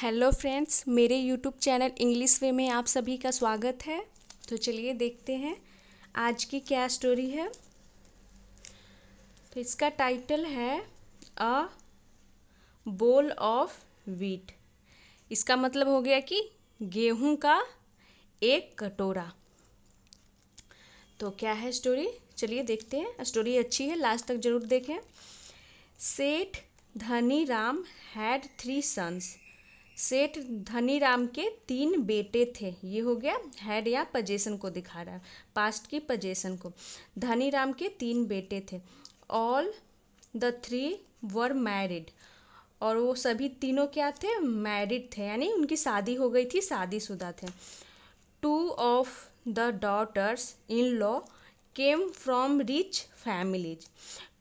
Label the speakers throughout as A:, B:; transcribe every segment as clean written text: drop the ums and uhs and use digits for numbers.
A: Hello friends, मेरे YouTube channel English वे में आप सभी का स्वागत है। तो चलिए देखते हैं आज की क्या स्टोरी है। तो इसका टाइटल है अ बोल ऑफ व्हीट। इसका मतलब हो गया कि गेहूं का एक कटोरा। तो क्या है स्टोरी, चलिए देखते हैं। स्टोरी अच्छी है, लास्ट तक जरूर देखें। सेठ धनीराम हैड 3 सन्स। सेठ धनीराम के 3 बेटे थे। ये हो गया हैड या पजेशन को दिखा रहा है, पास्ट की पजेशन को। धनीराम के 3 बेटे थे। All the 3 were married. और वो सभी तीनों क्या थे, मैरिड थे, यानी उनकी शादी हो गई थी, शादीशुदा थे। 2 of the daughters in law came from rich families.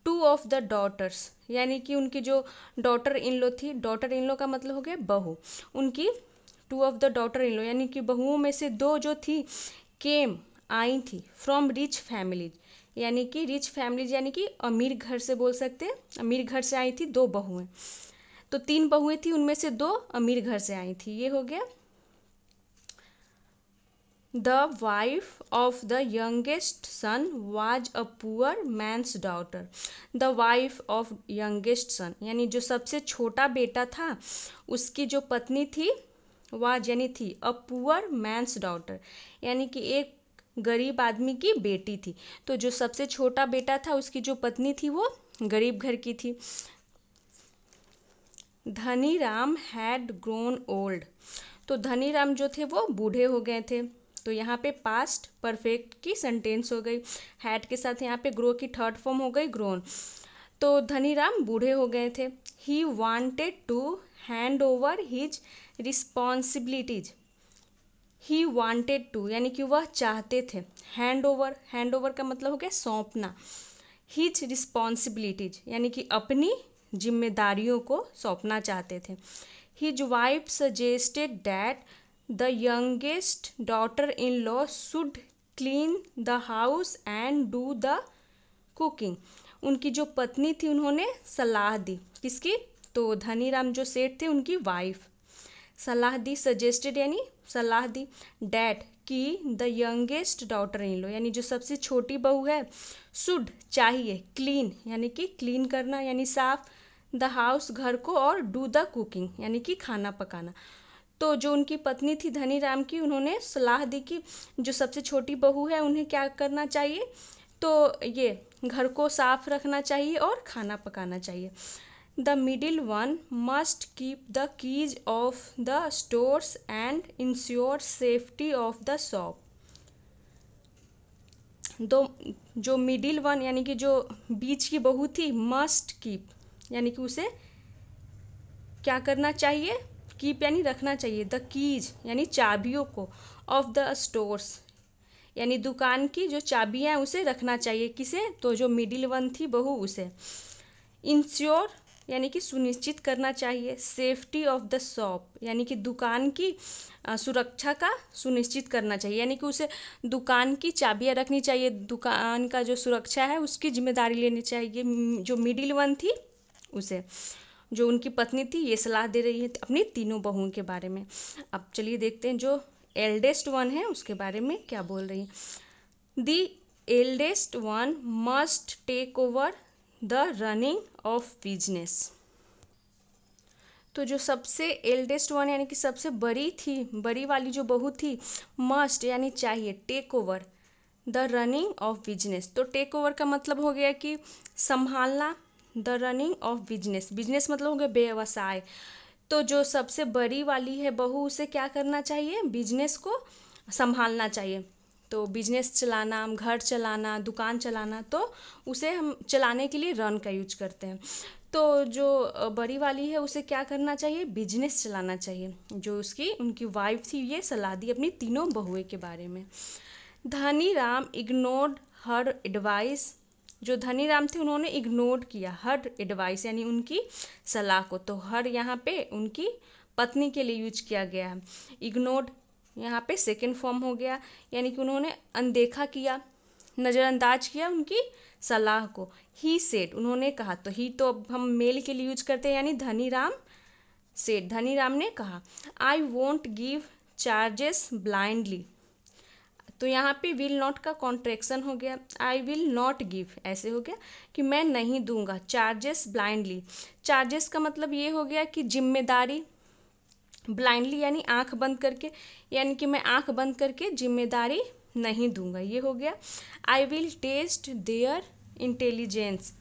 A: 2 of the daughters यानी कि उनकी जो डॉटर इन लॉ थी, डॉटर इन लॉ का मतलब हो गया बहू, उनकी 2 of the daughter in law यानी कि बहुओं में से 2 जो थी, केम आई थी, फ्रॉम रिच फैमिलीज यानी कि रिच फैमिलीज यानी कि अमीर घर से बोल सकते हैं। अमीर घर से आई थी 2 बहुएं। तो 3 बहुएं थी, उनमें से 2 अमीर घर से आई थी। ये हो गया। The wife of the youngest son was a poor man's daughter. The wife of youngest son यानी जो सबसे छोटा बेटा था, उसकी जो पत्नी थी was यानी थी a poor man's daughter यानी कि एक गरीब आदमी की बेटी थी। तो जो सबसे छोटा बेटा था, उसकी जो पत्नी थी वो गरीब घर की थी। Dhaniram had grown old. तो धनीराम जो थे वो बूढ़े हो गए थे। तो यहाँ पे पास्ट परफेक्ट की सेंटेंस हो गई, हैड के साथ यहाँ पे ग्रो की थर्ड फॉर्म हो गई ग्रोन। तो धनीराम बूढ़े हो गए थे। He wanted to hand over his responsibilities. He wanted to यानी कि वह चाहते थे, हैंड ओवर का मतलब हो गया सौंपना। हिज रिस्पॉन्सिबिलिटीज यानी कि अपनी जिम्मेदारियों को सौंपना चाहते थे। His wife suggested that the youngest daughter in law should clean the house and do the cooking. उनकी जो पत्नी थी, उन्होंने सलाह दी, किसकी, तो धनीराम जो सेठ थे उनकी वाइफ सलाह दी, सजेस्टेड यानी सलाह दी, डैट कि the youngest daughter in law यानी जो सबसे छोटी बहू है, शुड चाहिए, क्लीन यानी कि क्लीन करना यानी साफ, द हाउस घर को, और डू द कुकिंग यानी कि खाना पकाना। तो जो उनकी पत्नी थी धनीराम की, उन्होंने सलाह दी कि जो सबसे छोटी बहू है उन्हें क्या करना चाहिए, तो ये घर को साफ रखना चाहिए और खाना पकाना चाहिए। The middle one must keep the keys of the stores and ensure safety of the shop. जो मिडिल वन यानी कि जो बीच की बहू थी, मस्ट कीप यानी कि उसे क्या करना चाहिए, कीप यानी रखना चाहिए, द कीज यानी चाबियों को, ऑफ द स्टोर्स यानी दुकान की जो चाबियां उसे रखना चाहिए, किसे, तो जो मिडिल वन थी बहू उसे। इंश्योर यानी कि सुनिश्चित करना चाहिए, सेफ्टी ऑफ द शॉप यानी कि दुकान की सुरक्षा का सुनिश्चित करना चाहिए, यानी कि उसे दुकान की चाबियां रखनी चाहिए, दुकान का जो सुरक्षा है उसकी जिम्मेदारी लेनी चाहिए, जो मिडिल वन थी उसे। जो उनकी पत्नी थी ये सलाह दे रही है अपनी तीनों बहुओं के बारे में। अब चलिए देखते हैं जो एल्डेस्ट वन है उसके बारे में क्या बोल रही है। The eldest one must take over the running of business. तो जो सबसे एल्डेस्ट वन यानी कि सबसे बड़ी थी, बड़ी वाली जो बहू थी, मस्ट यानी चाहिए, take over the running of business. तो टेक ओवर का मतलब हो गया कि संभालना, the running of business, business मतलब हो गया व्यवसाय। तो जो सबसे बड़ी वाली है बहू, उसे क्या करना चाहिए, बिजनेस को संभालना चाहिए। तो बिजनेस चलाना, घर चलाना, दुकान चलाना, तो उसे हम चलाने के लिए रन का यूज करते हैं। तो जो बड़ी वाली है उसे क्या करना चाहिए, बिजनेस चलाना चाहिए। जो उनकी वाइफ थी ये सलाह दी अपनी तीनों बहुएं के बारे में। Dhaniram ignored her advice. जो धनीराम थे उन्होंने इग्नोर किया हर एडवाइस यानी उनकी सलाह को। तो हर यहाँ पे उनकी पत्नी के लिए यूज किया गया है। इग्नोर्ड यहाँ पे सेकेंड फॉर्म हो गया, यानी कि उन्होंने अनदेखा किया, नज़रअंदाज किया उनकी सलाह को। ही सेड उन्होंने कहा, तो ही तो अब हम मेल के लिए यूज करते हैं, यानी धनीराम सेड, धनीराम ने कहा, I won't give charges blindly. तो यहाँ पे विल नॉट का कॉन्ट्रैक्शन हो गया, आई विल नॉट गिव ऐसे हो गया कि मैं नहीं दूंगा चार्जेस ब्लाइंडली। चार्जेस का मतलब ये हो गया कि जिम्मेदारी, ब्लाइंडली यानी आंख बंद करके, यानी कि मैं आंख बंद करके जिम्मेदारी नहीं दूंगा, ये हो गया। I will test their intelligence,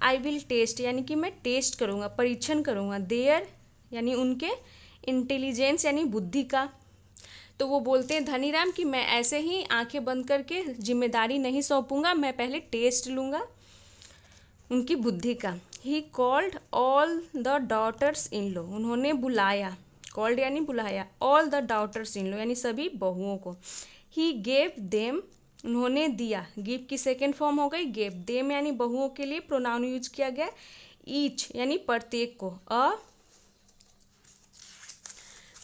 A: I will test यानी कि मैं टेस्ट करूँगा, परीक्षण करूँगा, देयर यानी उनके, इंटेलिजेंस यानी बुद्धि का। तो वो बोलते हैं धनीराम कि मैं ऐसे ही आंखें बंद करके जिम्मेदारी नहीं सौंपूंगा, मैं पहले टेस्ट लूँगा उनकी बुद्धि का। He called all the daughters in law, उन्होंने बुलाया, कॉल्ड यानी बुलाया, all the daughters in law यानी सभी बहुओं को। ही गेव देम, उन्होंने दिया, गिव की सेकेंड फॉर्म हो गई गेव, देम यानी बहुओं के लिए प्रोनाउन यूज किया गया, ईच यानी प्रत्येक को,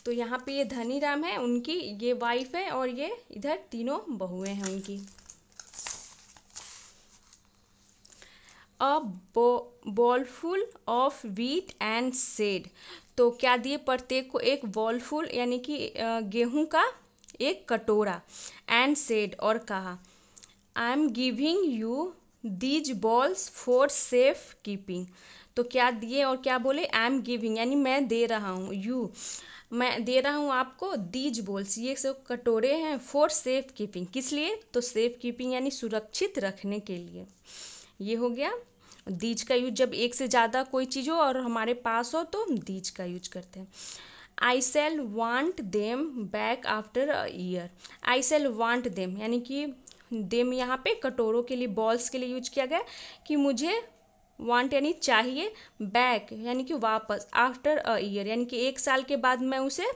A: तो यहाँ पे ये धनीराम है, उनकी ये वाइफ है और ये इधर तीनों बहुएं हैं उनकी। अ बॉलफुल ऑफ व्हीट एंड सेड, तो क्या दिए प्रत्येक को एक बॉलफुल यानी कि गेहूं का एक कटोरा, एंड सेड और कहा, I am giving you these balls for safe keeping. तो क्या दिए और क्या बोले, आई एम गिविंग यानी मैं दे रहा हूँ, यू मैं दे रहा हूँ आपको, दीज बॉल्स ये सब कटोरे हैं, फॉर सेफ कीपिंग किस लिए, तो सेफ कीपिंग यानी सुरक्षित रखने के लिए, ये हो गया। दीज का यूज जब एक से ज़्यादा कोई चीज़ हो और हमारे पास हो तो हम दीज का यूज करते हैं। I shall want them back after a year, I shall want them यानी कि देम यहाँ पे कटोरों के लिए, बॉल्स के लिए यूज किया गया कि मुझे वांट यानी चाहिए, बैक यानी कि वापस, आफ्टर अ ईयर यानी कि एक साल के बाद मैं उसे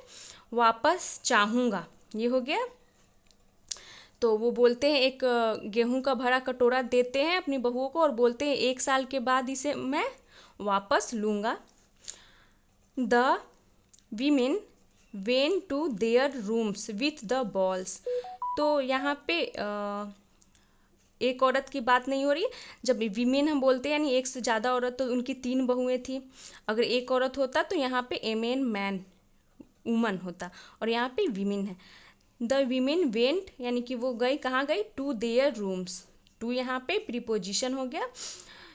A: वापस चाहूँगा, ये हो गया। तो वो बोलते हैं एक गेहूं का भरा कटोरा देते हैं अपनी बहुओं को और बोलते हैं एक साल के बाद इसे मैं वापस लूँगा। The women went to their rooms with the bowls, तो यहाँ पे एक औरत की बात नहीं हो रही, जब वीमेन हम बोलते हैं यानी एक से ज़्यादा औरत, तो उनकी 3 बहुएं थी, अगर एक औरत होता तो यहाँ पे एमेन मैन वुमन होता और यहाँ पे वीमेन है। द वीमेन वेंट यानी कि वो गई, कहाँ गई, टू देयर रूम्स, टू यहाँ पे प्रीपोजिशन हो गया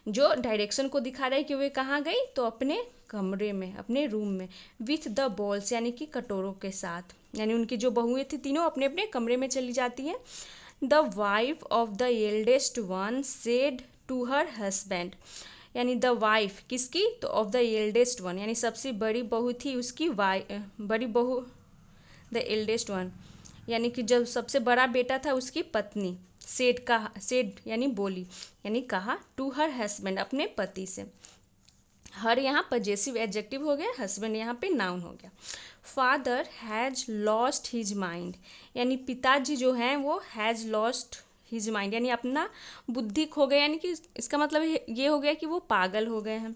A: जो डायरेक्शन को दिखा रहा है कि वे कहाँ गई, तो अपने कमरे में, अपने रूम में, विथ द बॉल्स यानी कि कटोरों के साथ, यानी उनकी जो बहुएं थी तीनों अपने अपने कमरे में चली जाती हैं। The wife of the eldest one said to her husband, यानी द वाइफ किसकी, तो ऑफ द एल्डेस्ट वन यानी सबसे बड़ी बहू थी उसकी, बड़ी बहू, द एल्डेस्ट वन यानी कि जब सबसे बड़ा बेटा था उसकी पत्नी, सेड का, सेड यानी बोली यानी कहा, टू हर हस्बैंड अपने पति से। हर यहाँ पजेसिव एडजेक्टिव हो गया, हस्बैंड यहाँ पे नाउन हो गया। Father has lost his mind, यानी पिताजी जो हैं वो हैज़ लॉस्ट हिज माइंड यानी अपना बुद्धि खो गया, यानी कि इसका मतलब ये हो गया कि वो पागल हो गए हैं।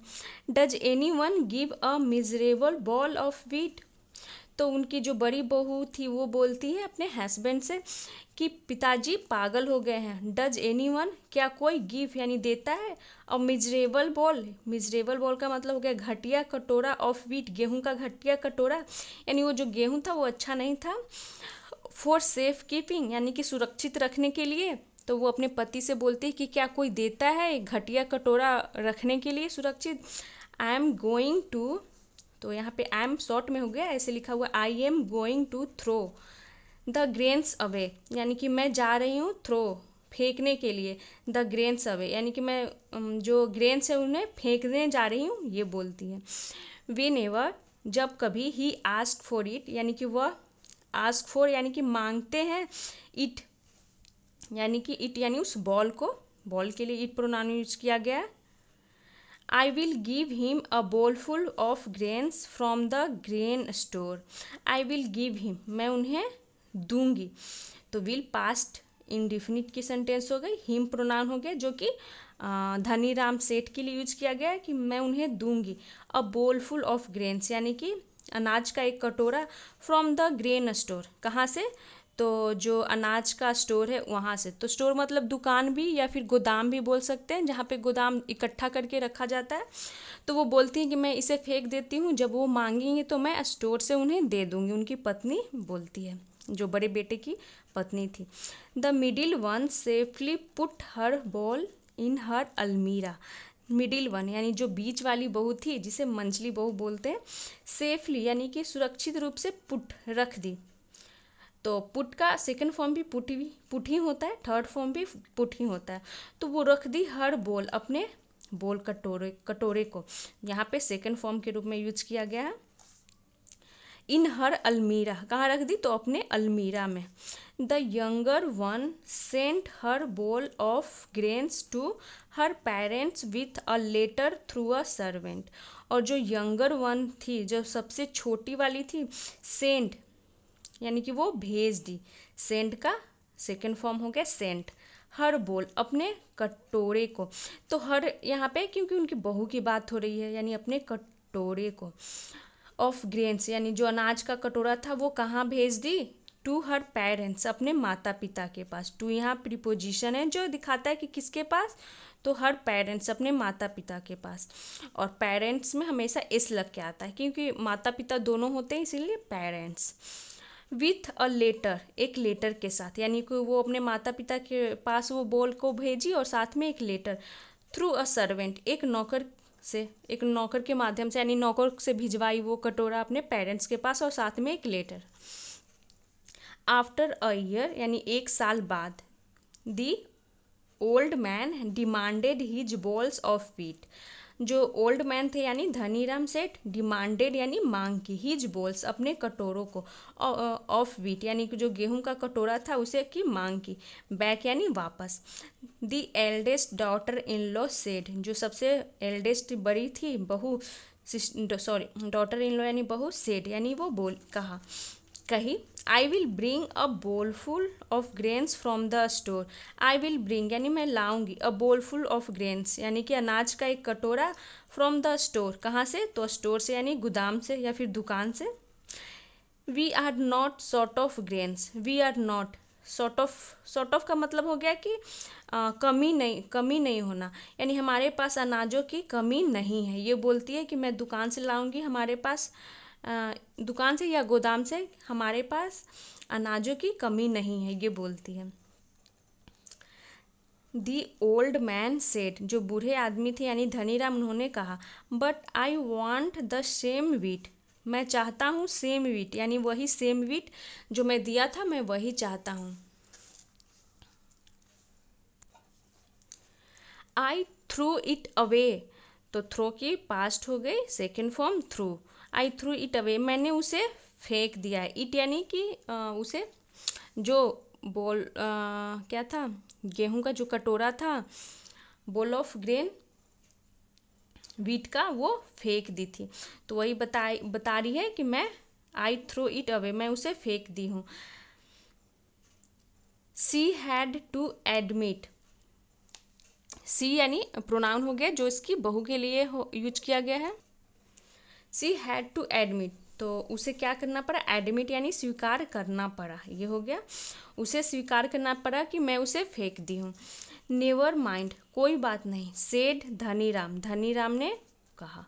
A: Does any one give a miserable ball of wheat, तो उनकी जो बड़ी बहू थी वो बोलती है अपने हस्बैंड से कि पिताजी पागल हो गए हैं। डज एनीवन क्या कोई गिव यानी देता है, और मिजरेबल बॉल, मिजरेबल बॉल का मतलब हो गया घटिया कटोरा ऑफ व्हीट, गेहूं का घटिया कटोरा, यानी वो जो गेहूं था वो अच्छा नहीं था। फॉर सेफ कीपिंग यानी कि सुरक्षित रखने के लिए, तो वो अपने पति से बोलती है कि क्या कोई देता है घटिया कटोरा रखने के लिए सुरक्षित। आई एम गोइंग टू, तो यहाँ पे आई एम शॉर्ट में हो गया, ऐसे लिखा हुआ I am going to throw the grains away, यानी कि मैं जा रही हूँ थ्रो फेंकने के लिए, द ग्रेन्स अवे यानी कि मैं जो ग्रेन्स है उन्हें फेंकने जा रही हूँ, ये बोलती है। वेन एवर जब कभी, ही आस्क फॉर इट यानी कि वह, आस्क फॉर यानी कि मांगते हैं, इट यानी कि इट यानी उस बॉल को, बॉल के लिए इट प्रोनाउन यूज किया गया है। I will give him a bowlful of grains from the grain store, I will give him मैं उन्हें दूंगी, तो विल पास्ट इंडिफिनिट की सेंटेंस हो गई, हिम प्रोनाउन हो गया जो कि धनीराम सेठ के लिए यूज किया गया है कि मैं उन्हें दूंगी। अ बोलफुल ऑफ ग्रेन्स यानी कि अनाज का एक कटोरा, फ्रॉम द ग्रेन स्टोर कहाँ से, तो जो अनाज का स्टोर है वहाँ से। तो स्टोर मतलब दुकान भी या फिर गोदाम भी बोल सकते हैं, जहाँ पे गोदाम इकट्ठा करके रखा जाता है। तो वो बोलती हैं कि मैं इसे फेंक देती हूँ, जब वो मांगेंगे तो मैं स्टोर से उन्हें दे दूँगी। उनकी पत्नी बोलती है, जो बड़े बेटे की पत्नी थी। The middle one safely put her ball in her almirah. Middle one यानी जो बीच वाली बहू थी, जिसे मंझली बहू बोलते हैं, सेफली यानी कि सुरक्षित रूप से पुट रख दी। तो पुट का सेकंड फॉर्म भी पुट ही होता है, थर्ड फॉर्म भी पुट ही होता है। तो वो रख दी हर बॉल, अपने बॉल कटोरे को, यहाँ पे सेकंड फॉर्म के रूप में यूज किया गया है। इन हर अलमीरा, कहाँ रख दी? तो अपने अलमीरा में। The younger one sent her bowl of grains to her parents with a letter through a servant. और जो यंगर वन थी, जो सबसे छोटी वाली थी, सेंट यानी कि वो भेज दी। सेंट का सेकंड फॉर्म हो गया सेंट। हर बोल, अपने कटोरे को। तो हर यहाँ पे क्योंकि उनकी बहू की बात हो रही है, यानी अपने कटोरे को। ऑफ ग्रेन्स यानी जो अनाज का कटोरा था वो कहाँ भेज दी? टू हर पेरेंट्स, अपने माता पिता के पास। टू यहाँ प्रीपोजिशन है जो दिखाता है कि किसके पास? तो हर पेरेंट्स, अपने माता पिता के पास। और पेरेंट्स में हमेशा एस लग के आता है, क्योंकि माता पिता दोनों होते हैं, इसीलिए पेरेंट्स। विथ अ लेटर, एक लेटर के साथ, यानी कि वो अपने माता पिता के पास वो बॉल को भेजी और साथ में एक लेटर। थ्रू अ सर्वेंट, एक नौकर के माध्यम से, यानी नौकर से भिजवाई वो कटोरा अपने पेरेंट्स के पास और साथ में एक लेटर। आफ्टर अ ईयर यानी एक साल बाद, the old man demanded his balls of wheat. जो ओल्ड मैन थे यानी धनीराम सेठ, डिमांडेड यानी मांग की, हिज बॉल्स अपने कटोरों को, ऑफ व्हीट यानी कि जो गेहूं का कटोरा था उसे की मांग की, बैक यानी वापस। The eldest daughter in law said, जो सबसे एल्डेस्ट बड़ी थी बहू, डॉटर इन लॉ यानी बहू, सेड यानी वो कही, आई विल ब्रिंग अ बोल full of grains from the store. I will bring यानी मैं लाऊंगी, अ बोल फुल ऑफ ग्रेन्स यानी कि अनाज का एक कटोरा, फ्रॉम द स्टोर, कहाँ से? तो स्टोर से यानी गोदाम से या फिर दुकान से। We are not short of grains, we are not short of का मतलब हो गया कि कमी नहीं होना, यानी हमारे पास अनाजों की कमी नहीं है। ये बोलती है कि मैं दुकान से लाऊंगी, हमारे पास दुकान से या गोदाम से हमारे पास अनाजों की कमी नहीं है, ये बोलती है। दी ओल्ड मैन सेड, जो बूढ़े आदमी थे यानी धनीराम, उन्होंने कहा, but I want the same wheat, मैं चाहता हूँ सेम व्हीट, यानी वही सेम व्हीट जो मैं दिया था, मैं वही चाहता हूँ। आई थ्रू इट अवे, तो थ्रो की पास्ट हो गई, second form through. I through it away, मैंने उसे फेंक दिया है। इट यानी कि उसे, जो बॉल क्या था, गेहूं का जो कटोरा था, बॉल ऑफ ग्रेन व्हीट का, वो फेंक दी थी। तो वही बता रही है कि मैं आई थ्रू इट अवे, मैं उसे फेंक दी हूँ। सी हैड टू एडमिट, सी यानी प्रोनाउन हो गया जो इसकी बहू के लिए यूज किया गया है। सी हैड टू एडमिट, तो उसे क्या करना पड़ा? एडमिट यानी स्वीकार करना पड़ा, ये हो गया। उसे स्वीकार करना पड़ा कि मैं उसे फेंक दी हूँ। नेवर माइंड, कोई बात नहीं। सेड धनीराम ने कहा।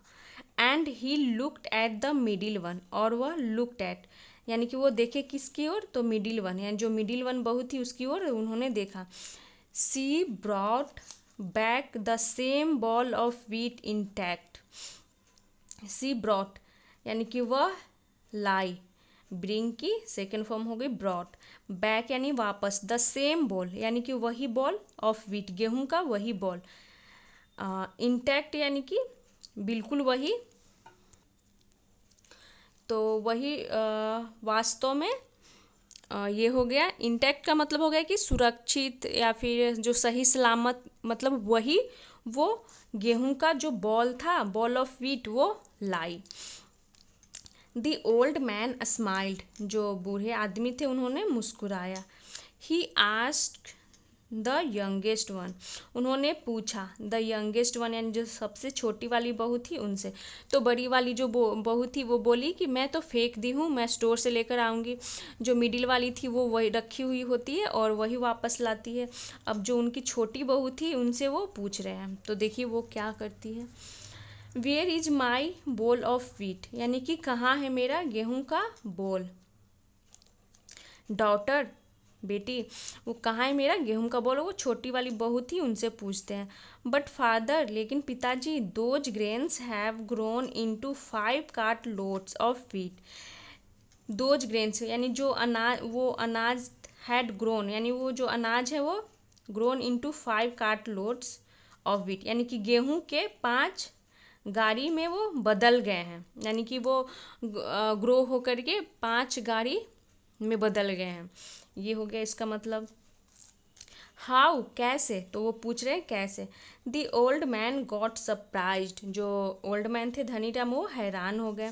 A: And he looked at the middle one, और वह लुक्ड एट यानी कि वो देखे किसकी ओर? तो मिडिल वन, यानी जो मिडिल वन बहू थी उसकी ओर उन्होंने देखा। She brought back the same ball of wheat intact. She brought यानी कि वह लाई, ब्रिंग की सेकेंड फॉर्म हो गई ब्रॉट, बैक यानी वापस, द सेम बॉल यानी कि वही बॉल, ऑफ व्हीट गेहूं का वही बॉल, इंटैक्ट यानी कि बिल्कुल वही। तो वही वास्तव में ये हो गया। इंटैक्ट का मतलब हो गया कि सुरक्षित या फिर जो सही सलामत, मतलब वही वो गेहूं का जो बॉल था, बॉल ऑफ व्हीट, वो लाई। द ओल्ड मैन स्माइल्ड, जो बूढ़े आदमी थे उन्होंने मुस्कुराया। He asked the youngest one, उन्होंने पूछा द यंगेस्ट वन यानी जो सबसे छोटी वाली बहू थी उनसे। तो बड़ी वाली जो बहू थी वो बोली कि मैं तो फेंक दी हूँ, मैं स्टोर से लेकर आऊँगी। जो मिडिल वाली थी वो वही रखी हुई होती है और वही वापस लाती है। अब जो उनकी छोटी बहू थी उनसे वो पूछ रहे हैं, तो देखिए वो क्या करती है। Where is my bowl of wheat, यानी कि कहाँ है मेरा गेहूँ का बोल। डॉटर, बेटी, वो कहाँ है मेरा गेहूं का बोल, वो छोटी वाली बहू थी उनसे पूछते हैं। बट फादर, लेकिन पिताजी, those grains have grown into 5 cart loads of wheat. Those grains यानी जो अनाज, वो अनाज हैड ग्रोन यानी वो जो अनाज है वो grown into 5 cart loads of wheat, यानी कि गेहूं के 5 गाड़ी में वो बदल गए हैं, यानी कि वो ग्रो होकर के 5 गाड़ी में बदल गए हैं। ये हो गया इसका मतलब। हाउ, कैसे, तो वो पूछ रहे हैं कैसे। The old man got surprised, जो ओल्ड मैन थे धनी राम वो हैरान हो गए।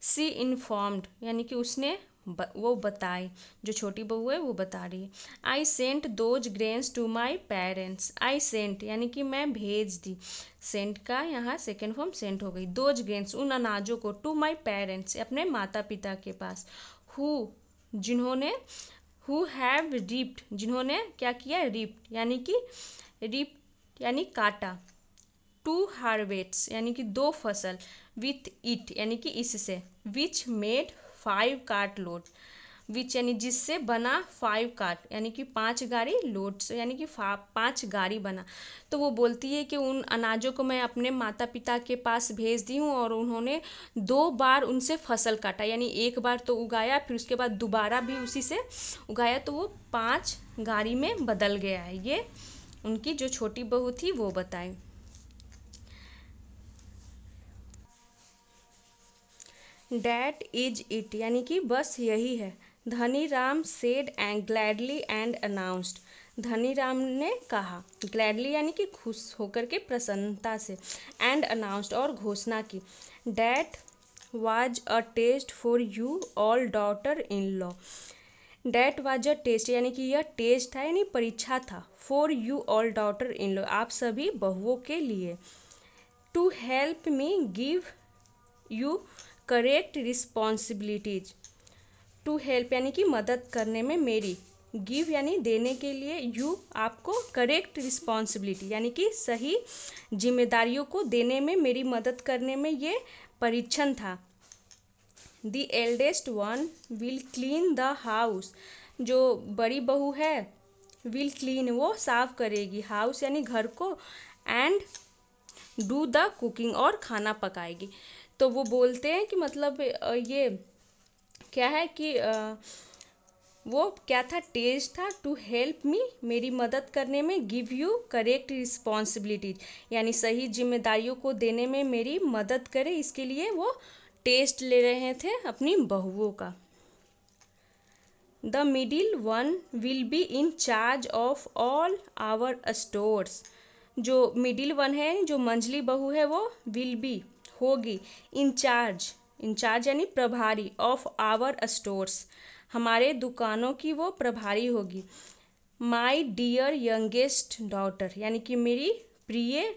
A: सी इन्फॉर्म्ड, यानी कि उसने वो बताई, जो छोटी बहू है वो बता रही है। I sent those grains to my parents, I sent यानी कि मैं भेज दी, सेंट का यहाँ सेकेंड फॉर्म सेंट हो गई। दोज ग्रेन्स उन अनाजों को, टू माई पेरेंट्स अपने माता पिता के पास। हु, जिन्होंने, हु हैव रिप्ड, जिन्होंने क्या किया, रिप्ड यानी कि रिप्ड यानी काटा। टू हार्वेस्ट यानी कि 2 फसल। विथ इट यानी कि इससे। विच मेड 5 कार्ट लोड, विच यानी जिससे बना 5 कार्ट यानी कि 5 गाड़ी, लोड्स यानी कि 5 गाड़ी बना। तो वो बोलती है कि उन अनाजों को मैं अपने माता पिता के पास भेज दी हूँ और उन्होंने 2 बार उनसे फसल काटा, यानी एक बार तो उगाया फिर उसके बाद दोबारा भी उसी से उगाया, तो वो 5 गाड़ी में बदल गया है। ये उनकी जो छोटी बहू थी वो बताई। डैट इज इट यानी कि बस यही है। Dhani Ram said and gladly and announced, Dhani Ram ने कहा, ग्लैडली यानी कि खुश होकर के, प्रसन्नता से, एंड अनाउंस्ड और घोषणा की। That was a test for you all daughter in law, that was a test यानी कि यह टेस्ट था यानी परीक्षा था, for you all daughter in law आप सभी बहुओं के लिए। To help me give you correct responsibilities, to help यानी कि मदद करने में मेरी, गिव यानी देने के लिए, यू आपको, करेक्ट रिस्पॉन्सिबिलिटी यानी कि सही जिम्मेदारियों को देने में, मेरी मदद करने में ये परीक्षण था। The eldest one will clean the house, जो बड़ी बहू है विल क्लीन वो साफ करेगी, हाउस यानी घर को, एंड डू द कुकिंग और खाना पकाएगी। तो वो बोलते हैं कि मतलब ये क्या है कि वो क्या था, टेस्ट था, टू हेल्प मी मेरी मदद करने में, गिव यू करेक्ट रिस्पॉन्सिबिलिटीज यानी सही जिम्मेदारियों को देने में मेरी मदद करे, इसके लिए वो टेस्ट ले रहे थे अपनी बहुओं का। The middle one will be in charge of all our stores, जो मिडिल वन है, जो मंझली बहू है वो विल बी होगी, इंचार्ज, इंचार्ज यानी प्रभारी, ऑफ आवर स्टोर्स हमारे दुकानों की वो प्रभारी होगी। माई डियर यंगेस्ट डॉटर यानी कि मेरी प्रिय,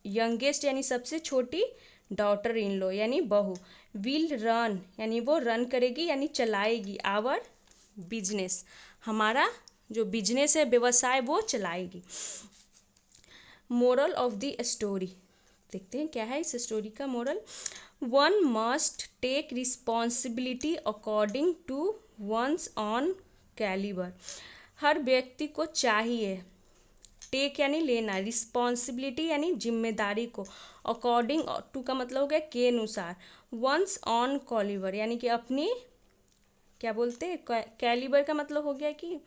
A: यंगेस्ट यानी सबसे छोटी, डॉटर इन लो यानी बहू, विल रन यानी वो रन करेगी यानी चलाएगी, आवर बिजनेस हमारा जो बिजनेस है, व्यवसाय, वो चलाएगी। मोरल ऑफ द स्टोरी, देखते हैं क्या है इस स्टोरी का moral. One must take responsibility according to one's own calibre, हर व्यक्ति को चाहिए, टेक यानी लेना, रिस्पॉन्सिबिलिटी यानी जिम्मेदारी को, अकॉर्डिंग टू का मतलब हो गया के अनुसार, वंस ऑन कॉलिबर यानी कि अपनी, क्या बोलते हैं, कैलिबर का मतलब हो गया कि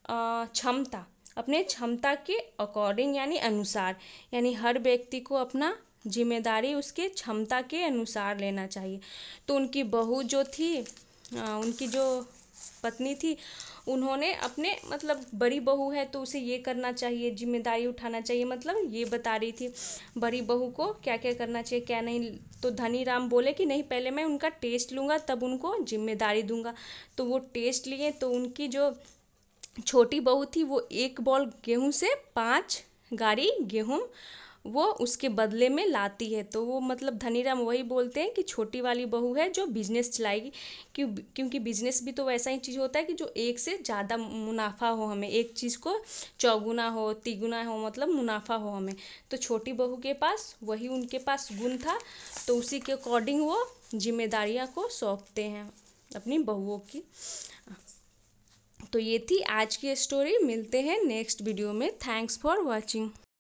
A: क्षमता, अपने क्षमता के अकॉर्डिंग यानी अनुसार, यानी हर व्यक्ति को अपना जिम्मेदारी उसके क्षमता के अनुसार लेना चाहिए। तो उनकी बहू जो थी, उनकी जो पत्नी थी, उन्होंने अपने मतलब बड़ी बहू है तो उसे ये करना चाहिए, जिम्मेदारी उठाना चाहिए, मतलब ये बता रही थी बड़ी बहू को क्या क्या करना चाहिए क्या नहीं। तो धनी राम बोले कि नहीं, पहले मैं उनका टेस्ट लूँगा तब उनको जिम्मेदारी दूंगा। तो वो टेस्ट लिए, तो उनकी जो छोटी बहू थी वो 1 बॉल गेहूं से 5 गाड़ी गेहूं वो उसके बदले में लाती है। तो वो मतलब धनीराम वही बोलते हैं कि छोटी वाली बहू है जो बिजनेस चलाएगी, क्योंकि बिजनेस भी तो वैसा ही चीज़ होता है कि जो एक से ज़्यादा मुनाफा हो, हमें एक चीज़ को चौगुना हो तिगुना हो, मतलब मुनाफा हो हमें। तो छोटी बहू के पास वही उनके पास गुण था, तो उसी के अकॉर्डिंग वो जिम्मेदारियाँ को सौंपते हैं अपनी बहुओं की। तो ये थी आज की स्टोरी। मिलते हैं नेक्स्ट वीडियो में। Thanks for watching.